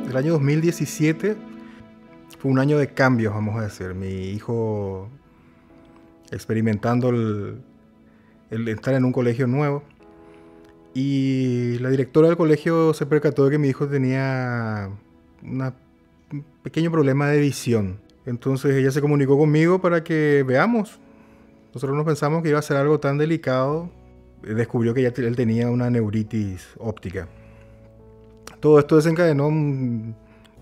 El año 2017 fue un año de cambios, vamos a decir. Mi hijo experimentando el estar en un colegio nuevo. Y la directora del colegio se percató de que mi hijo tenía un pequeño problema de visión. Entonces ella se comunicó conmigo para que veamos. Nosotros no pensamos que iba a ser algo tan delicado. Descubrió que él tenía una neuritis óptica. Todo esto desencadenó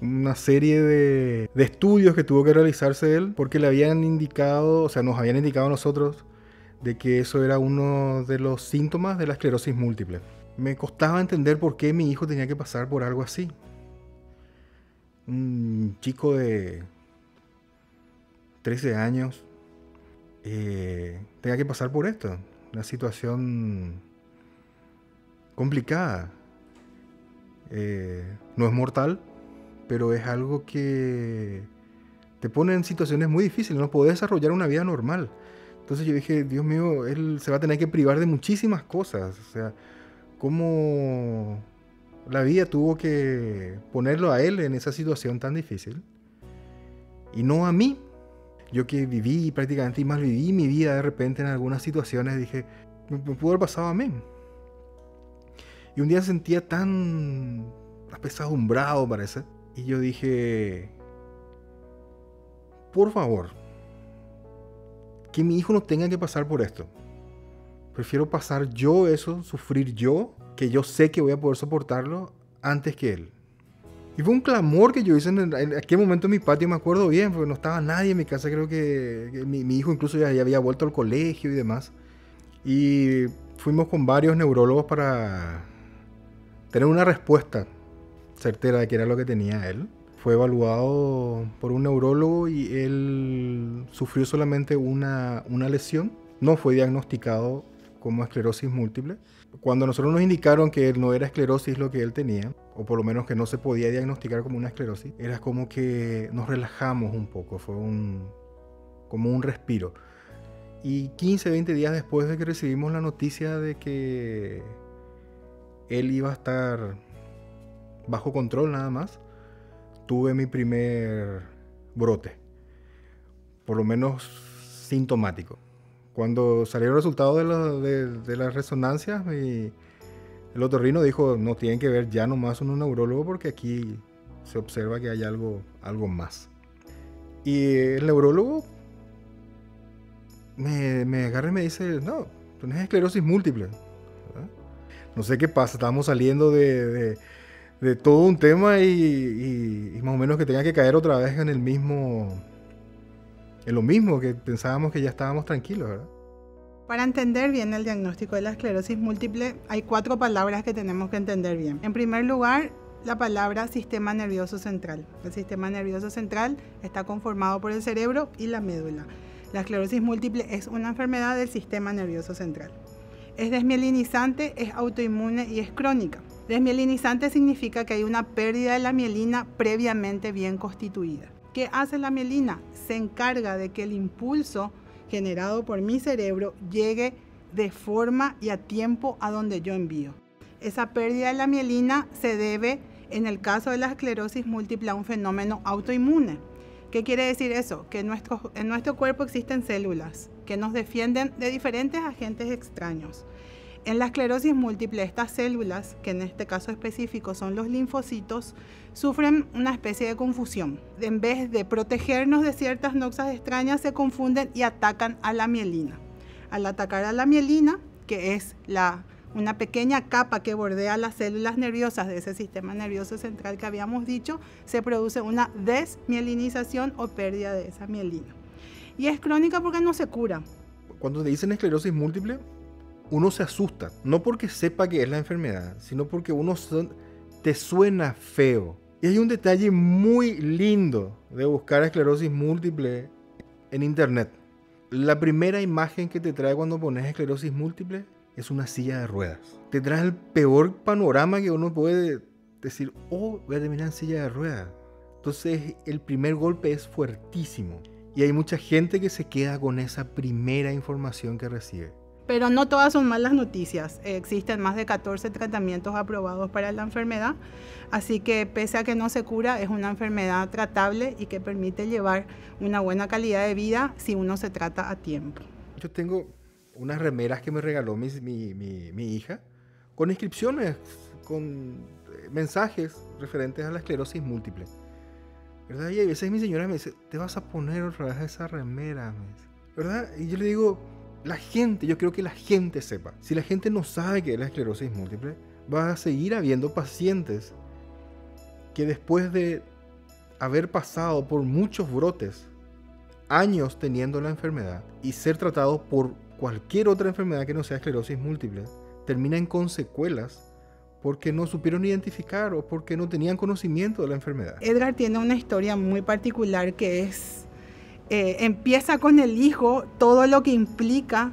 una serie de estudios que tuvo que realizarse él, porque le habían indicado, o sea, nos habían indicado a nosotros de que eso era uno de los síntomas de la esclerosis múltiple. Me costaba entender por qué mi hijo tenía que pasar por algo así. Un chico de 13 años tenga que pasar por esto. Una situación complicada. No es mortal, pero es algo que te pone en situaciones muy difíciles. No podés desarrollar una vida normal. Entonces yo dije, Dios mío, él se va a tener que privar de muchísimas cosas. O sea, cómo la vida tuvo que ponerlo a él en esa situación tan difícil y no a mí. Yo que viví prácticamente y mal viví mi vida de repente en algunas situaciones, dije, me pudo haber pasado a mí. Y un día sentía tan apesadumbrado, parece. Y yo dije, por favor, que mi hijo no tenga que pasar por esto. Prefiero pasar yo eso, sufrir yo, que yo sé que voy a poder soportarlo, antes que él. Y fue un clamor que yo hice en aquel momento en mi patio, me acuerdo bien, porque no estaba nadie en mi casa. Creo que mi hijo incluso ya había vuelto al colegio y demás. Y fuimos con varios neurólogos para tener una respuesta certera de qué era lo que tenía él. Fue evaluado por un neurólogo y él sufrió solamente una lesión. No fue diagnosticado como esclerosis múltiple. Cuando nosotros nos indicaron que no era esclerosis lo que él tenía, o por lo menos que no se podía diagnosticar como una esclerosis, era como que nos relajamos un poco, fue como un respiro. Y 15, 20 días después de que recibimos la noticia de que él iba a estar bajo control nada más, tuve mi primer brote, por lo menos sintomático. Cuando salieron los resultados de las resonancias, el otorrino dijo, no, tienen que ver ya nomás un neurólogo porque aquí se observa que hay algo más. Y el neurólogo me agarra y me dice, no, tienes esclerosis múltiple. ¿Verdad? No sé qué pasa, estábamos saliendo de todo un tema y más o menos que tenga que caer otra vez en lo mismo, que pensábamos que ya estábamos tranquilos, ¿verdad? Para entender bien el diagnóstico de la esclerosis múltiple, hay 4 palabras que tenemos que entender bien. En primer lugar, la palabra sistema nervioso central. El sistema nervioso central está conformado por el cerebro y la médula. La esclerosis múltiple es una enfermedad del sistema nervioso central. Es desmielinizante, es autoinmune y es crónica. Desmielinizante significa que hay una pérdida de la mielina previamente bien constituida. ¿Qué hace la mielina? Se encarga de que el impulso generado por mi cerebro llegue de forma y a tiempo a donde yo envío. Esa pérdida de la mielina se debe, en el caso de la esclerosis múltiple, a un fenómeno autoinmune. ¿Qué quiere decir eso? Que en nuestro cuerpo existen células que nos defienden de diferentes agentes extraños. En la esclerosis múltiple, estas células, que en este caso específico son los linfocitos, sufren una especie de confusión. En vez de protegernos de ciertas noxas extrañas, se confunden y atacan a la mielina. Al atacar a la mielina, que es una pequeña capa que bordea las células nerviosas de ese sistema nervioso central que habíamos dicho, se produce una desmielinización o pérdida de esa mielina. Y es crónica porque no se cura. Cuando te dicen esclerosis múltiple, uno se asusta, no porque sepa que es la enfermedad, sino porque te suena feo. Y hay un detalle muy lindo de buscar esclerosis múltiple en internet. La primera imagen que te trae cuando pones esclerosis múltiple es una silla de ruedas. Te trae el peor panorama que uno puede decir, oh, voy a terminar en silla de ruedas. Entonces el primer golpe es fuertísimo. Y hay mucha gente que se queda con esa primera información que recibe. Pero no todas son malas noticias. Existen más de 14 tratamientos aprobados para la enfermedad, así que pese a que no se cura, es una enfermedad tratable y que permite llevar una buena calidad de vida si uno se trata a tiempo. Yo tengo unas remeras que me regaló mi hija, con inscripciones, con mensajes referentes a la esclerosis múltiple, ¿verdad? Y a veces mi señora me dice, ¿te vas a poner otra vez esa remera? ¿Verdad? Y yo le digo, yo creo que la gente sepa. Si la gente no sabe qué es la esclerosis múltiple, va a seguir habiendo pacientes que después de haber pasado por muchos brotes, años teniendo la enfermedad y ser tratados por cualquier otra enfermedad que no sea esclerosis múltiple, terminan con secuelas porque no supieron identificar o porque no tenían conocimiento de la enfermedad. Edgar tiene una historia muy particular que es... empieza con el hijo, todo lo que implica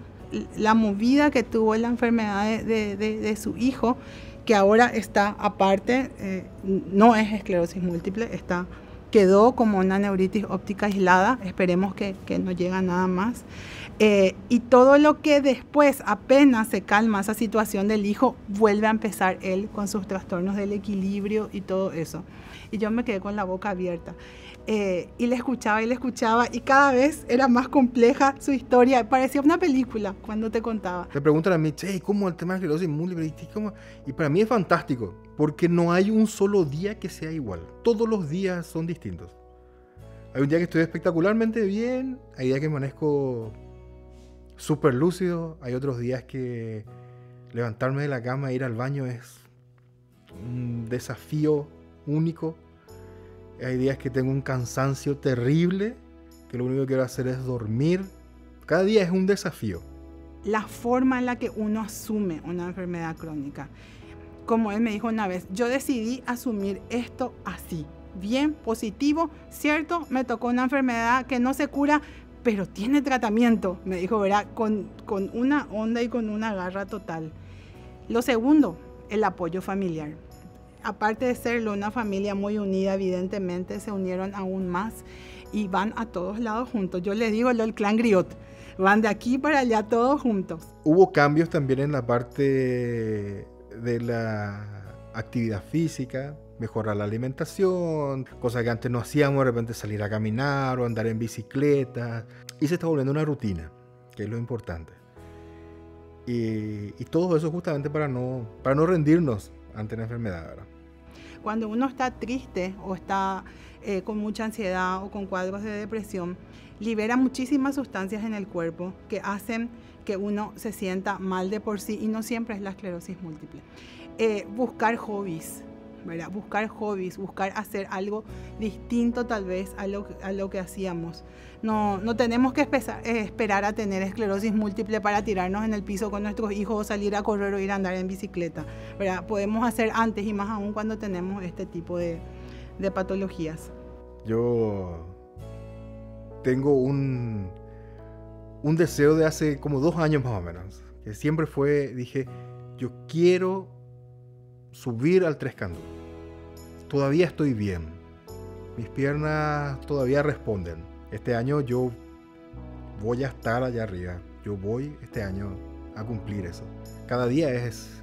la movida que tuvo la enfermedad de su hijo, que ahora está aparte, no es esclerosis múltiple, quedó como una neuritis óptica aislada, esperemos que no llegue a nada más. Y todo lo que después, apenas se calma esa situación del hijo, vuelve a empezar él con sus trastornos del equilibrio y todo eso. Y yo me quedé con la boca abierta. Y le escuchaba y cada vez era más compleja su historia. Parecía una película cuando te contaba. Te preguntan a mí, ¿cómo el tema de esclerosis múltiple? Y para mí es fantástico, porque no hay un solo día que sea igual. Todos los días son distintos. Hay un día que estoy espectacularmente bien, hay días que amanezco súper lúcido, hay otros días que levantarme de la cama e ir al baño es un desafío único. Hay días que tengo un cansancio terrible, que lo único que quiero hacer es dormir. Cada día es un desafío. La forma en la que uno asume una enfermedad crónica. Como él me dijo una vez, yo decidí asumir esto así. Bien, positivo, cierto, me tocó una enfermedad que no se cura, pero tiene tratamiento, me dijo, ¿verdad? Con una onda y con una garra total. Lo segundo, el apoyo familiar. Aparte de serlo una familia muy unida, evidentemente se unieron aún más y van a todos lados juntos. Yo les digo el clan Griot, van de aquí para allá todos juntos. Hubo cambios también en la parte de la actividad física, mejorar la alimentación, cosas que antes no hacíamos, de repente salir a caminar o andar en bicicleta, y se está volviendo una rutina, que es lo importante. Y todo eso justamente para no rendirnos ante la enfermedad, ¿verdad? Cuando uno está triste o está con mucha ansiedad o con cuadros de depresión, libera muchísimas sustancias en el cuerpo que hacen que uno se sienta mal de por sí, y no siempre es la esclerosis múltiple. Buscar hobbies, ¿verdad? Buscar hacer algo distinto tal vez a lo que hacíamos. No tenemos que esperar a tener esclerosis múltiple para tirarnos en el piso con nuestros hijos o salir a correr o ir a andar en bicicleta, ¿verdad? Podemos hacer antes, y más aún cuando tenemos este tipo de patologías. Yo tengo un deseo de hace como 2 años más o menos, que siempre dije, yo quiero subir al Tres Candú. Todavía estoy bien. Mis piernas todavía responden. Este año yo voy a estar allá arriba. Yo voy este año a cumplir eso. Cada día es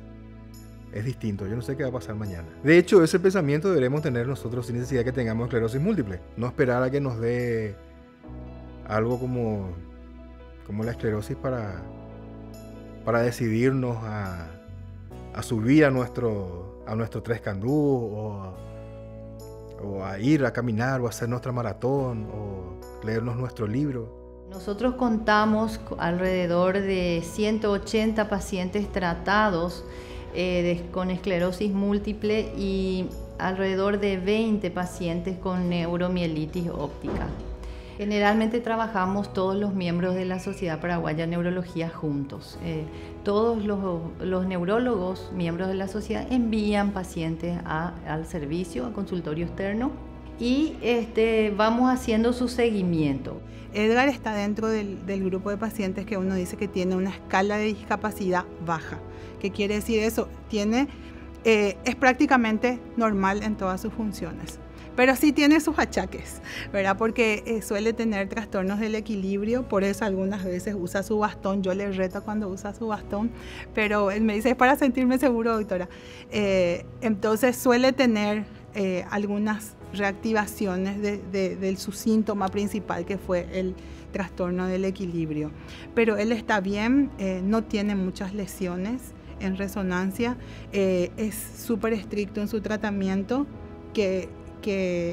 distinto. Yo no sé qué va a pasar mañana. De hecho, ese pensamiento deberemos tener nosotros sin necesidad que tengamos esclerosis múltiple. No esperar a que nos dé algo como la esclerosis para decidirnos a subir a nuestro Tres Candú o a ir a caminar o a hacer nuestra maratón o leernos nuestro libro. Nosotros contamos alrededor de 180 pacientes tratados con esclerosis múltiple y alrededor de 20 pacientes con neuromielitis óptica. Generalmente trabajamos todos los miembros de la Sociedad Paraguaya de Neurología juntos. Todos los neurólogos, miembros de la sociedad, envían pacientes al servicio, al consultorio externo, y vamos haciendo su seguimiento. Edgar está dentro del grupo de pacientes que uno dice que tiene una escala de discapacidad baja. ¿Qué quiere decir eso? Tiene es prácticamente normal en todas sus funciones. Pero sí tiene sus achaques, ¿verdad? Porque suele tener trastornos del equilibrio, por eso algunas veces usa su bastón. Yo le reto cuando usa su bastón, pero él me dice, es para sentirme seguro, doctora. Entonces suele tener algunas reactivaciones de su síntoma principal, que fue el trastorno del equilibrio. Pero él está bien, no tiene muchas lesiones en resonancia, es súper estricto en su tratamiento, que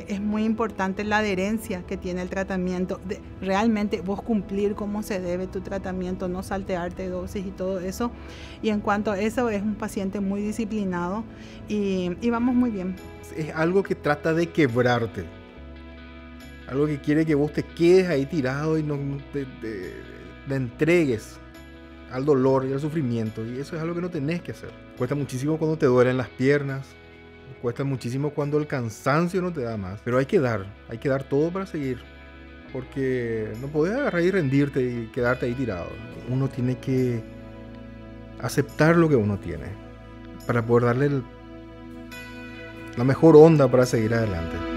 es muy importante la adherencia que tiene el tratamiento, de realmente vos cumplir como se debe tu tratamiento, no saltearte dosis y todo eso. Y en cuanto a eso, es un paciente muy disciplinado y vamos muy bien. Es algo que trata de quebrarte, algo que quiere que vos te quedes ahí tirado y no te entregues al dolor y al sufrimiento, y eso es algo que no tenés que hacer. Cuesta muchísimo cuando te duelen las piernas, cuesta muchísimo cuando el cansancio no te da más, pero hay que dar todo para seguir, porque no podés agarrar y rendirte y quedarte ahí tirado. Uno tiene que aceptar lo que uno tiene para poder darle la mejor onda para seguir adelante.